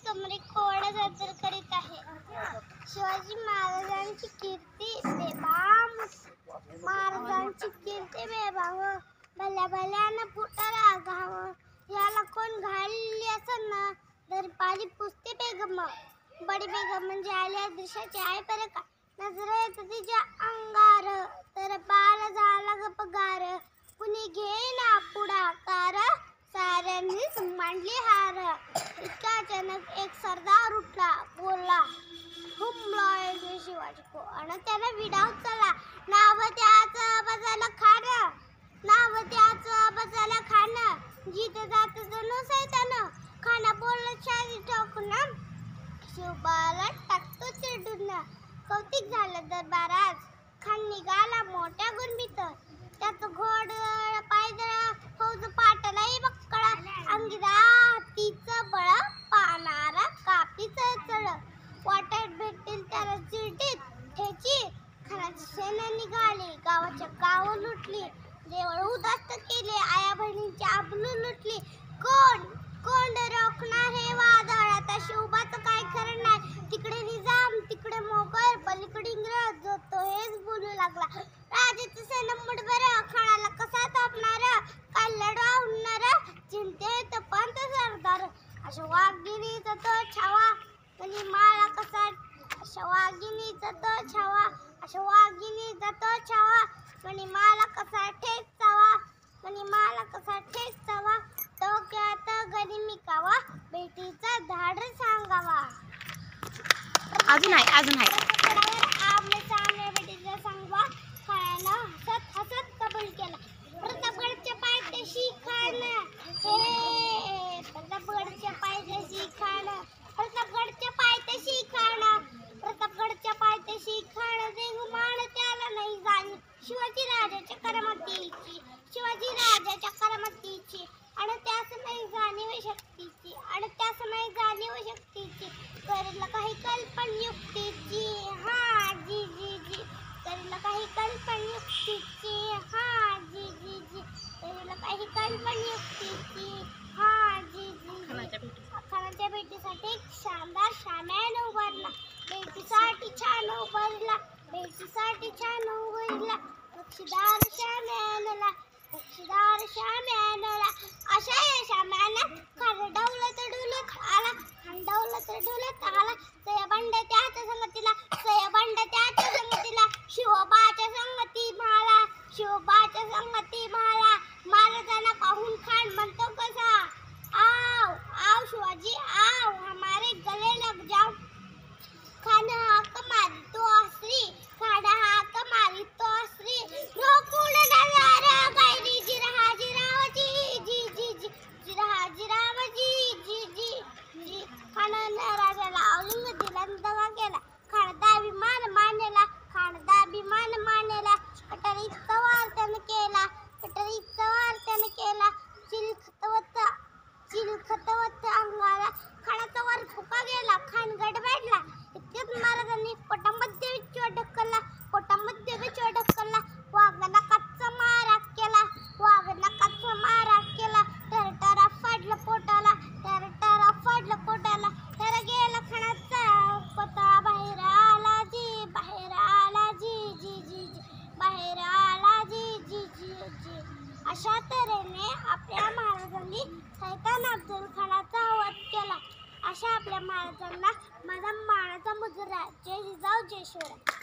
समोर एक कोवळा सादर करीत आहे. शिवाजी महाराजांची कीर्ती बेबाम महाराजांची कीर्ती बेबाम भल्या भल्यानं फुटाला घाव याला कोण घालली असन ना तर पाली पुसते बेगम. बडी बेगम म्हणजे आल्या देशाची आहे बरं का. नजर येत तिच्या अंगार तर बाल झाला ग पगार. कुणी घेईना पुढाकार साऱ्यांनीच मांडली हार. इतका अचानक एक सरदार उठला बोलला हुमला शिवाजी को आणि त्याला विडा उचलला. नाव त्याचं बसायला खाणं नाव त्याचं बसायला खाणं जिथे जात जणू सैतानं खाना बोललं शादी ठोकून शिवबाला टाकतो चिरडून. कौतिक झालं दरबारात खान निघाला मोठ्या गुरमीत. त्यात घोड पायदळ फौज पाटलाही बक्कळा अंगिरा हातीचं बळ पानारा कापीचं चळ. वाटेत भेटतील त्याला चिरटीत ठेची. खानाची सेना निघाली गावाच्या गाव लुटली. देवळ उदास्त केले आया बहिणींची आबरू लुटली. कोण कोण रोखणार हे वादळ आता शिवबाचं काय खरं नाही. तिकडे निजाम तिकडे मोगल पलीकडे इंग्रज जो तो हेच बोलू लागला. राजाचं सेना मुठभर खानाला कसा तापणार काय लढवा होणार चिंतेत पंत सरदार. अशा वाघिणीचा तो छावा आणि माला कसा अशा वाघिणीचा तो छावा अशा वाघिणीचा तो छावा आणि माला कसा ठेचावा आणि माला कसा ठेचावा. डोक्यात गनिमी कावा बेटीचा धाड सांगावा. अजून आहे आमने सामने बेटीचा सांगवा. खाण्यानं हसत हसत कबूल केला. प्रतापगडच्या पायथ्याशी खाणं हे प्रतापगडच्या पायथ्याशी खाणं प्रतापगडच्या पायथ्याशी खाणं प्रतापगडच्या पायथ्याशी खाणं देगुमान त्याला नाही जाणी. शिवाजी राजाच्या करामतीची शिवाजी राजाच्या करामतीची आणि त्यास नाही जाणीव शक्तीची आणि त्यास नाही जाणीव शक्तीची. करेल काही कल्पनयुक्तीची हा जी जी जी करेल काही कल्पनयुक्तीची हा जी जी जी करेल काही कल्पनयुक्तीची हा जी जी जी. खानाच्या भेटीसाठी एक शानदार शाम्यान उभारला. भेटीसाठी छान उभारला भेटीसाठी छान उभारला. बक्षीदार शाम्यानला बक्षीदार शाम्यानला. अशा या शाम्यानं खान डौलत डुलत आला डौलत डुलत आला. सयबंड त्याच्या संगतीला सयबंड त्याच्या संगतीला शिवबाच्या संगती म्हाला शिवबाच्या संगती म्हाला. महाराजांना पाहून खान म्हणतो कसा आओ आओ शिवाजी आओ हमारे गले लग जाओ. खान हाक मारी तो आसरी खान हाक मारी तो आसरी. रोकून नजारा गायरी जिरहा जिरावजी जी जी जी जिरहा जिरावजी जी जी जी. खानानं राजाला औलिंग दिला दगा केला. खानदा अभिमान मानेला खानदा अभिमान मानेला. कटारीचा वार त्यानं केला कटारीचा वार त्यानं केला. चिलखतवत अंगाला खानाचा वार फुका गेला. खान गडबडला. इतक्यात महाराजांनी पोटामध्ये विचवा ढकलला पोटामध्ये विचवा ढकलला. वाघनकाचा मारा केला वाघनकाचा मारा केला. टरटरा फाडलं पोटाला टरटरा फाडलं पोटाला. तर गेला खानाचा पता बाहेर आला जी बाहेर आला जी जी जी जी बाहेर आला जी जी जी जी. अशा तऱ्हेने आपल्या महाराजांनी सैतान अफजल खानाचा वध केला. अशा आपल्या महाराजांना माझा मानाचा मुजरा. जय जिजाऊ जय शिवराय.